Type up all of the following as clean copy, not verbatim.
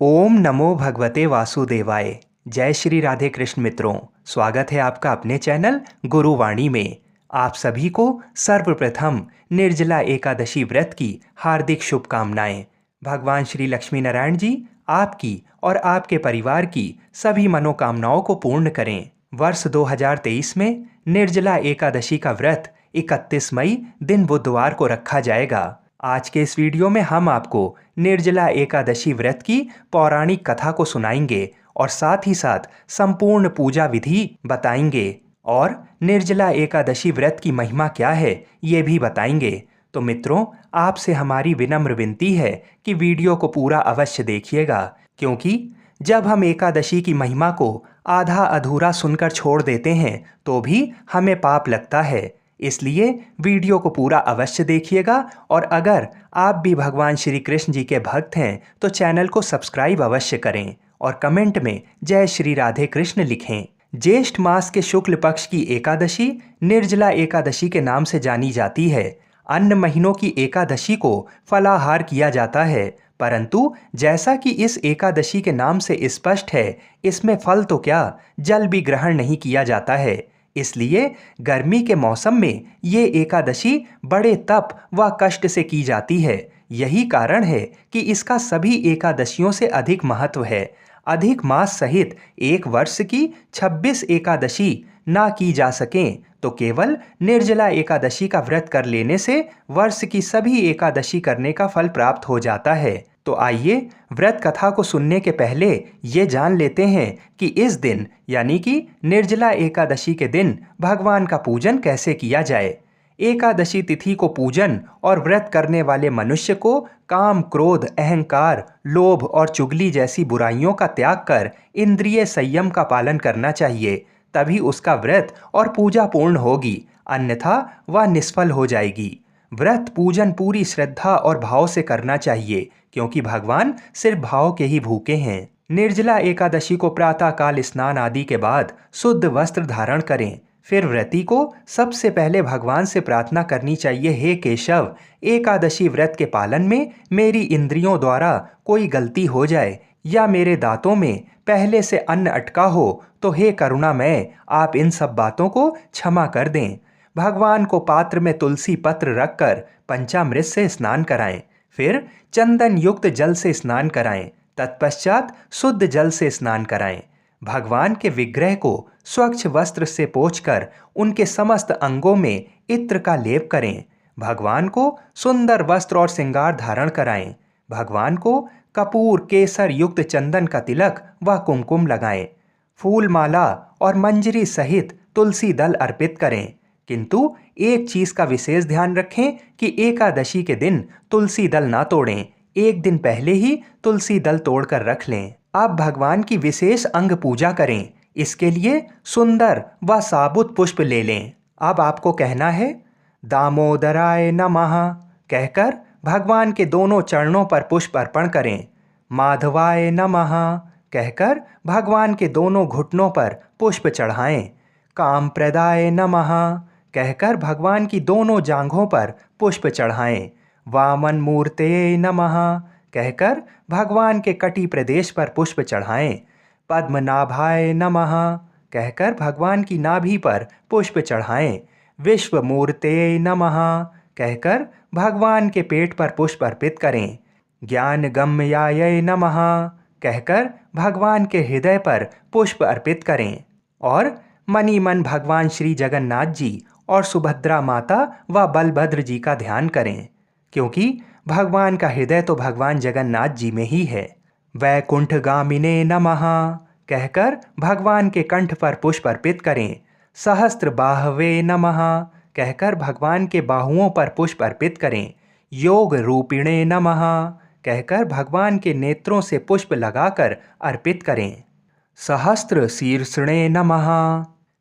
ओम नमो भगवते वासुदेवाय। जय श्री राधे कृष्ण मित्रों, स्वागत है आपका अपने चैनल गुरुवाणी में। आप सभी को सर्वप्रथम निर्जला एकादशी व्रत की हार्दिक शुभकामनाएं। भगवान श्री लक्ष्मी नारायण जी आपकी और आपके परिवार की सभी मनोकामनाओं को पूर्ण करें। वर्ष 2023 में निर्जला एकादशी का व्रत 31 मई दिन बुधवार को रखा जाएगा। आज के इस वीडियो में हम आपको निर्जला एकादशी व्रत की पौराणिक कथा को सुनाएंगे और साथ ही साथ संपूर्ण पूजा विधि बताएंगे और निर्जला एकादशी व्रत की महिमा क्या है ये भी बताएंगे। तो मित्रों, आपसे हमारी विनम्र विनती है कि वीडियो को पूरा अवश्य देखिएगा, क्योंकि जब हम एकादशी की महिमा को आधा अधूरा सुनकर छोड़ देते हैं तो भी हमें पाप लगता है। इसलिए वीडियो को पूरा अवश्य देखिएगा और अगर आप भी भगवान श्री कृष्ण जी के भक्त हैं तो चैनल को सब्सक्राइब अवश्य करें और कमेंट में जय श्री राधे कृष्ण लिखें। ज्येष्ठ मास के शुक्ल पक्ष की एकादशी निर्जला एकादशी के नाम से जानी जाती है। अन्य महीनों की एकादशी को फलाहार किया जाता है, परंतु जैसा कि इस एकादशी के नाम से स्पष्ट है, इसमें फल तो क्या जल भी ग्रहण नहीं किया जाता है। इसलिए गर्मी के मौसम में ये एकादशी बड़े तप व कष्ट से की जाती है। यही कारण है कि इसका सभी एकादशियों से अधिक महत्व है। अधिक मास सहित एक वर्ष की 26 एकादशी ना की जा सकें तो केवल निर्जला एकादशी का व्रत कर लेने से वर्ष की सभी एकादशी करने का फल प्राप्त हो जाता है। तो आइए व्रत कथा को सुनने के पहले ये जान लेते हैं कि इस दिन यानी कि निर्जला एकादशी के दिन भगवान का पूजन कैसे किया जाए। एकादशी तिथि को पूजन और व्रत करने वाले मनुष्य को काम, क्रोध, अहंकार, लोभ और चुगली जैसी बुराइयों का त्याग कर इंद्रिय संयम का पालन करना चाहिए। तभी उसका व्रत और पूजा पूर्ण होगी, अन्यथा वह निष्फल हो जाएगी। व्रत पूजन पूरी श्रद्धा और भाव से करना चाहिए, क्योंकि भगवान सिर्फ भाव के ही भूखे हैं। निर्जला एकादशी को प्रातः काल स्नान आदि के बाद शुद्ध वस्त्र धारण करें। फिर व्रती को सबसे पहले भगवान से प्रार्थना करनी चाहिए, हे केशव, एकादशी व्रत के पालन में मेरी इंद्रियों द्वारा कोई गलती हो जाए या मेरे दांतों में पहले से अन्न अटका हो तो हे करुणामय, आप इन सब बातों को क्षमा कर दें। भगवान को पात्र में तुलसी पत्र रखकर पंचामृत से स्नान कराएं। फिर चंदन युक्त जल से स्नान कराएं। तत्पश्चात शुद्ध जल से स्नान कराएं। भगवान के विग्रह को स्वच्छ वस्त्र से पोंछकर उनके समस्त अंगों में इत्र का लेप करें। भगवान को सुंदर वस्त्र और श्रृंगार धारण कराएं। भगवान को कपूर, केसर युक्त चंदन का तिलक व कुमकुम लगाएं। फूल माला और मंजरी सहित तुलसी दल अर्पित करें। किंतु एक चीज का विशेष ध्यान रखें कि एकादशी के दिन तुलसी दल ना तोड़ें। एक दिन पहले ही तुलसी दल तोड़कर रख लें। अब भगवान की विशेष अंग पूजा करें। इसके लिए सुंदर व साबुत पुष्प ले लें। अब आपको कहना है, दामोदराय नमः कहकर भगवान के दोनों चरणों पर पुष्प अर्पण करें। माधवाय नमः कहकर भगवान के दोनों घुटनों पर पुष्प चढ़ाएं। कामप्रदाय नमः कहकर भगवान की दोनों जांघों पर पुष्प चढ़ाएं। वामन मूर्ते नमः कहकर भगवान के कटी प्रदेश पर पुष्प चढ़ाएं। पद्मनाभाय नमः कहकर भगवान की नाभि पर पुष्प चढ़ाएं। विश्वमूर्ते नमः कहकर भगवान के पेट पर पुष्प अर्पित करें। ज्ञानगम्याय नमः कहकर भगवान के हृदय पर पुष्प अर्पित करें और मनी मन भगवान श्री जगन्नाथ जी और सुभद्रा माता व बलभद्र जी का ध्यान करें, क्योंकि भगवान का हृदय तो भगवान जगन्नाथ जी में ही है। वैकुंठगामिने नमः कहकर भगवान के कंठ पर पुष्प अर्पित करें। सहस्त्र बाहवे नमः कहकर भगवान के बाहुओं पर पुष्प अर्पित करें। योग रूपिणे नमः कहकर भगवान के नेत्रों से पुष्प लगाकर अर्पित करें। सहस्त्र शीर्षणे नमः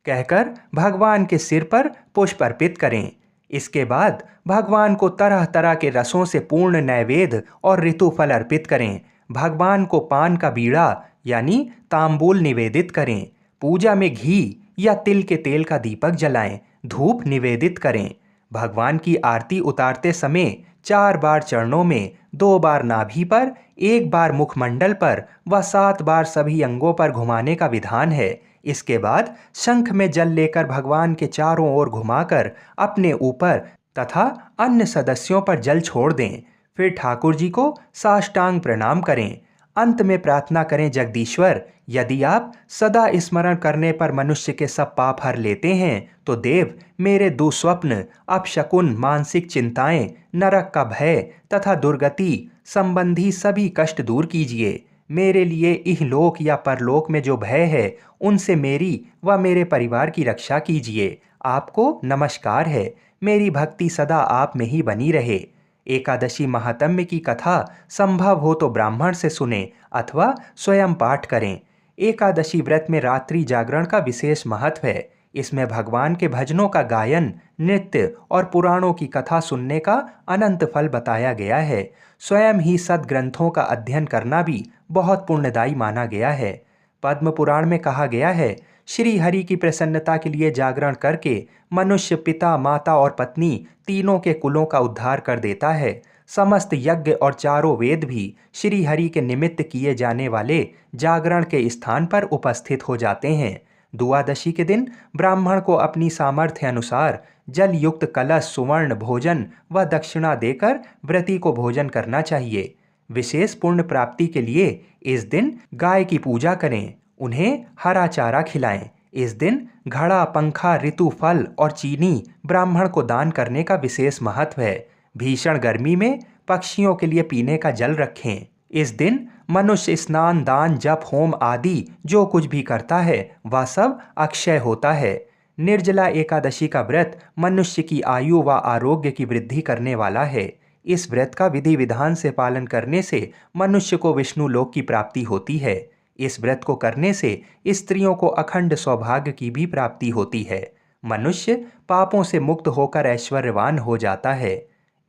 कहकर भगवान के सिर पर पुष्प अर्पित करें। इसके बाद भगवान को तरह तरह के रसों से पूर्ण नैवेद्य और ऋतुफल अर्पित करें। भगवान को पान का बीड़ा यानी तांबूल निवेदित करें। पूजा में घी या तिल के तेल का दीपक जलाएं। धूप निवेदित करें। भगवान की आरती उतारते समय 4 बार चरणों में, 2 बार नाभि पर, 1 बार मुखमंडल पर व 7 बार सभी अंगों पर घुमाने का विधान है। इसके बाद शंख में जल लेकर भगवान के चारों ओर घुमाकर अपने ऊपर तथा अन्य सदस्यों पर जल छोड़ दें। फिर ठाकुर जी को साष्टांग प्रणाम करें। अंत में प्रार्थना करें, जगदीश्वर, यदि आप सदा स्मरण करने पर मनुष्य के सब पाप हर लेते हैं तो देव मेरे दुस्वप्न, अपशकुन, मानसिक चिंताएं, नरक का भय तथा दुर्गति संबंधी सभी कष्ट दूर कीजिए। मेरे लिए इहलोक या परलोक में जो भय है उनसे मेरी व मेरे परिवार की रक्षा कीजिए। आपको नमस्कार है। मेरी भक्ति सदा आप में ही बनी रहे। एकादशी महात्म्य की कथा संभव हो तो ब्राह्मण से सुने अथवा स्वयं पाठ करें। एकादशी व्रत में रात्रि जागरण का विशेष महत्व है। इसमें भगवान के भजनों का गायन, नृत्य और पुराणों की कथा सुनने का अनंत फल बताया गया है। स्वयं ही सद्ग्रंथों का अध्ययन करना भी बहुत पुण्यदायी माना गया है। पद्म पुराण में कहा गया है, श्री हरि की प्रसन्नता के लिए जागरण करके मनुष्य पिता, माता और पत्नी तीनों के कुलों का उद्धार कर देता है। समस्त यज्ञ और चारों वेद भी श्री हरि के निमित्त किए जाने वाले जागरण के स्थान पर उपस्थित हो जाते हैं। दुआदशी के दिन ब्राह्मण को अपनी सामर्थ्य अनुसार जल युक्त कलश, सुवर्ण, भोजन व दक्षिणा देकर व्रती को भोजन करना चाहिए। विशेष पुण्य प्राप्ति के लिए इस दिन गाय की पूजा करें, उन्हें हरा चारा खिलाएं। इस दिन घड़ा, पंखा, ऋतु फल और चीनी ब्राह्मण को दान करने का विशेष महत्व है। भीषण गर्मी में पक्षियों के लिए पीने का जल रखें। इस दिन मनुष्य स्नान, दान, जप, होम आदि जो कुछ भी करता है वह सब अक्षय होता है। निर्जला एकादशी का व्रत मनुष्य की आयु व आरोग्य की वृद्धि करने वाला है। इस व्रत का विधि विधान से पालन करने से मनुष्य को विष्णु लोक की प्राप्ति होती है। इस व्रत को करने से स्त्रियों को अखंड सौभाग्य की भी प्राप्ति होती है। मनुष्य पापों से मुक्त होकर ऐश्वर्यवान हो जाता है।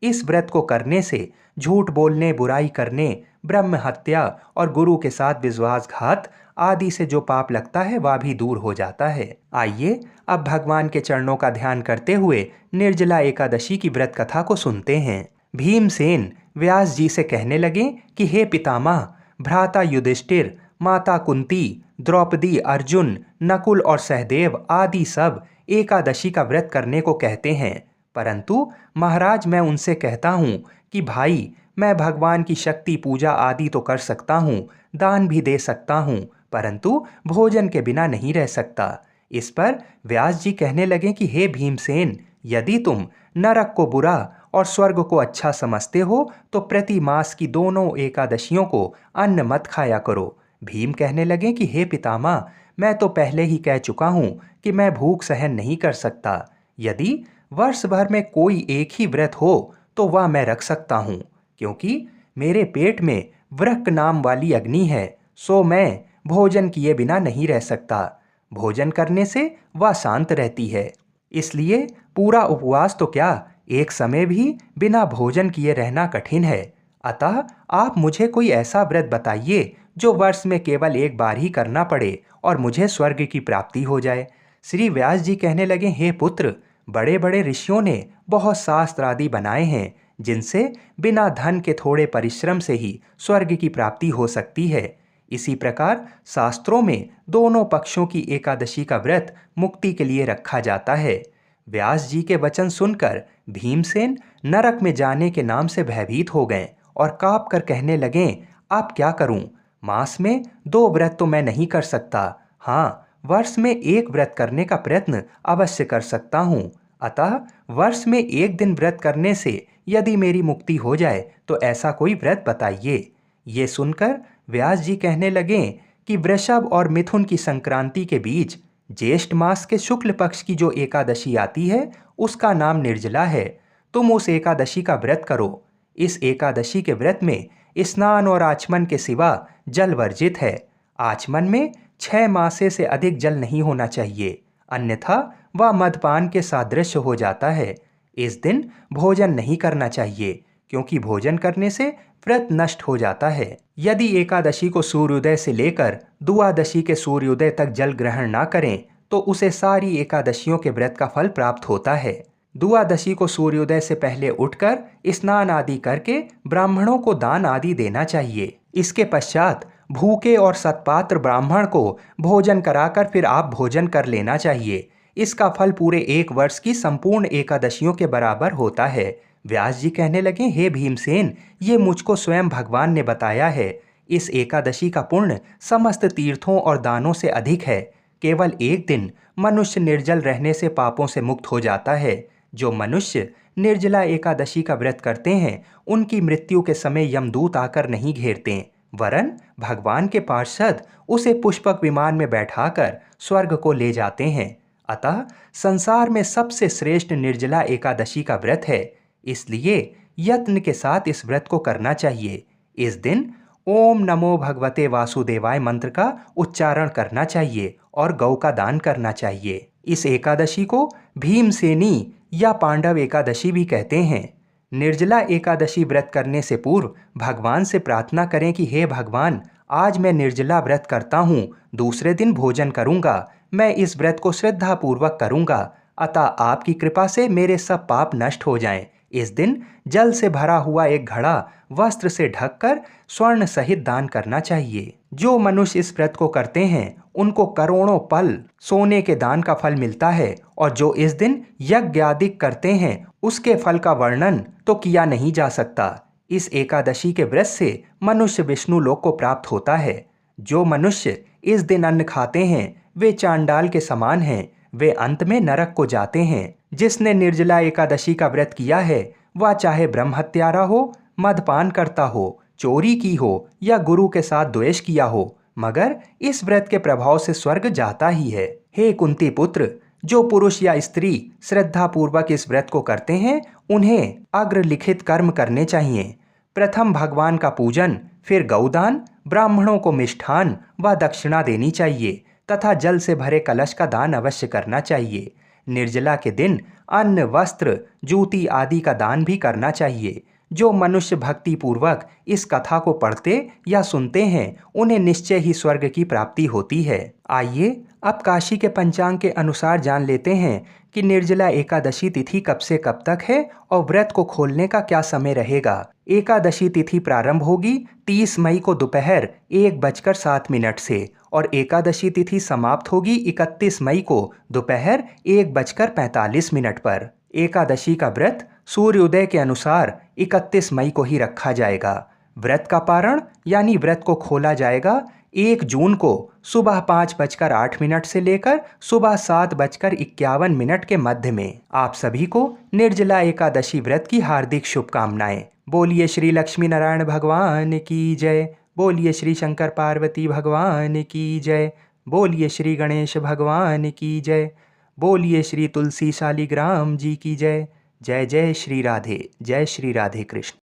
इस व्रत को करने से झूठ बोलने, बुराई करने, ब्रह्म हत्या और गुरु के साथ विश्वासघात आदि से जो पाप लगता है वह भी दूर हो जाता है। आइए अब भगवान के चरणों का ध्यान करते हुए निर्जला एकादशी की व्रत कथा को सुनते हैं। भीमसेन व्यास जी से कहने लगे कि हे पितामह, भ्राता युधिष्ठिर, माता कुंती, द्रौपदी, अर्जुन, नकुल और सहदेव आदि सब एकादशी का व्रत करने को कहते हैं, परंतु महाराज मैं उनसे कहता हूँ कि भाई, मैं भगवान की शक्ति पूजा आदि तो कर सकता हूँ, दान भी दे सकता हूँ, परंतु भोजन के बिना नहीं रह सकता। इस पर व्यास जी कहने लगे कि हे भीमसेन, यदि तुम नरक को बुरा और स्वर्ग को अच्छा समझते हो तो प्रति मास की दोनों एकादशियों को अन्न मत खाया करो। भीम कहने लगे कि हे पितामह, मैं तो पहले ही कह चुका हूँ कि मैं भूख सहन नहीं कर सकता। यदि वर्ष भर में कोई एक ही व्रत हो तो वह मैं रख सकता हूँ, क्योंकि मेरे पेट में वृक्क नाम वाली अग्नि है, सो मैं भोजन किए बिना नहीं रह सकता। भोजन करने से वह शांत रहती है, इसलिए पूरा उपवास तो क्या, एक समय भी बिना भोजन किए रहना कठिन है। अतः आप मुझे कोई ऐसा व्रत बताइए जो वर्ष में केवल एक बार ही करना पड़े और मुझे स्वर्ग की प्राप्ति हो जाए। श्री व्यास जी कहने लगे, हे पुत्र, बड़े बड़े ऋषियों ने बहुत शास्त्र आदि बनाए हैं जिनसे बिना धन के थोड़े परिश्रम से ही स्वर्ग की प्राप्ति हो सकती है। इसी प्रकार शास्त्रों में दोनों पक्षों की एकादशी का व्रत मुक्ति के लिए रखा जाता है। व्यास जी के वचन सुनकर भीमसेन नरक में जाने के नाम से भयभीत हो गए और काँप कर कहने लगे, अब क्या करूं? मास में 2 व्रत तो मैं नहीं कर सकता। हाँ, वर्ष में एक व्रत करने का प्रयत्न अवश्य कर सकता हूँ। अतः वर्ष में एक दिन व्रत करने से यदि मेरी मुक्ति हो जाए तो ऐसा कोई व्रत बताइए। ये सुनकर व्यास जी कहने लगे कि वृषभ और मिथुन की संक्रांति के बीच ज्येष्ठ मास के शुक्ल पक्ष की जो एकादशी आती है उसका नाम निर्जला है। तुम उस एकादशी का व्रत करो। इस एकादशी के व्रत में स्नान और आचमन के सिवा जल वर्जित है। आचमन में 6 मासे से अधिक जल नहीं होना चाहिए, अन्यथा वह मदपान के सादृश्य हो जाता है। इस दिन भोजन नहीं करना चाहिए, क्योंकि भोजन करने से व्रत नष्ट हो जाता है। यदि एकादशी को सूर्योदय से लेकर द्वादशी के सूर्योदय तक जल ग्रहण ना करें तो उसे सारी एकादशियों के व्रत का फल प्राप्त होता है। द्वादशी को सूर्योदय से पहले उठकर स्नान आदि करके ब्राह्मणों को दान आदि देना चाहिए। इसके पश्चात भूखे और सत्पात्र ब्राह्मण को भोजन कराकर फिर आप भोजन कर लेना चाहिए। इसका फल पूरे 1 वर्ष की संपूर्ण एकादशियों के बराबर होता है। व्यास जी कहने लगे, हे भीमसेन, ये मुझको स्वयं भगवान ने बताया है। इस एकादशी का पुण्य समस्त तीर्थों और दानों से अधिक है। केवल एक दिन मनुष्य निर्जल रहने से पापों से मुक्त हो जाता है। जो मनुष्य निर्जला एकादशी का व्रत करते हैं, उनकी मृत्यु के समय यमदूत आकर नहीं घेरते, वरन भगवान के पार्षद उसे पुष्पक विमान में बैठाकर स्वर्ग को ले जाते हैं। अतः संसार में सबसे श्रेष्ठ निर्जला एकादशी का व्रत है। इसलिए यत्न के साथ इस व्रत को करना चाहिए। इस दिन ओम नमो भगवते वासुदेवाय मंत्र का उच्चारण करना चाहिए और गौ का दान करना चाहिए। इस एकादशी को भीमसेनी या पांडव एकादशी भी कहते हैं। निर्जला एकादशी व्रत करने से पूर्व भगवान से प्रार्थना करें कि हे भगवान, आज मैं निर्जला व्रत करता हूँ, दूसरे दिन भोजन करूँगा, मैं इस व्रत को श्रद्धापूर्वक करूँगा, अतः आपकी कृपा से मेरे सब पाप नष्ट हो जाएं। इस दिन जल से भरा हुआ एक घड़ा वस्त्र से ढककर स्वर्ण सहित दान करना चाहिए। जो मनुष्य इस व्रत को करते हैं, उनको करोड़ों पल सोने के दान का फल मिलता है, और जो इस दिन यज्ञ आदि करते हैं, उसके फल का वर्णन तो किया नहीं जा सकता। इस एकादशी के व्रत से मनुष्य विष्णु लोक को प्राप्त होता है। जो मनुष्य इस दिन अन्न खाते हैं, वे चांडाल के समान हैं, वे अंत में नरक को जाते हैं। जिसने निर्जला एकादशी का व्रत किया है, वह चाहे ब्रह्म हत्यारा हो, मदपान करता हो, चोरी की हो या गुरु के साथ द्वेष किया हो, मगर इस व्रत के प्रभाव से स्वर्ग जाता ही है। हे कुंती पुत्र, जो पुरुष या स्त्री श्रद्धा पूर्वक इस व्रत को करते हैं, उन्हें अग्रलिखित कर्म करने चाहिए। प्रथम भगवान का पूजन, फिर गौदान, ब्राह्मणों को मिष्ठान व दक्षिणा देनी चाहिए तथा जल से भरे कलश का दान अवश्य करना चाहिए। निर्जला के दिन अन्न, वस्त्र, जूती आदि का दान भी करना चाहिए। जो मनुष्य भक्ति पूर्वक इस कथा को पढ़ते या सुनते हैं, उन्हें निश्चय ही स्वर्ग की प्राप्ति होती है। आइए अब काशी के पंचांग के अनुसार जान लेते हैं कि निर्जला एकादशी तिथि कब से कब तक है और व्रत को खोलने का क्या समय रहेगा। एकादशी तिथि प्रारंभ होगी 30 मई को दोपहर 1:07 से और एकादशी तिथि समाप्त होगी 31 मई को दोपहर 1:45 पर। एकादशी का व्रत सूर्योदय के अनुसार 31 मई को ही रखा जाएगा। व्रत का पारण यानी व्रत को खोला जाएगा 1 जून को सुबह 5:08 से लेकर सुबह 7:51 के मध्य में। आप सभी को निर्जला एकादशी व्रत की हार्दिक शुभकामनाएं। बोलिए श्री लक्ष्मी नारायण भगवान की जय। बोलिए श्री शंकर पार्वती भगवान की जय। बोलिए श्री गणेश भगवान की जय। बोलिए श्री तुलसी शालिग्राम जी की जय। जय जय श्री राधे। जय श्री राधे कृष्ण।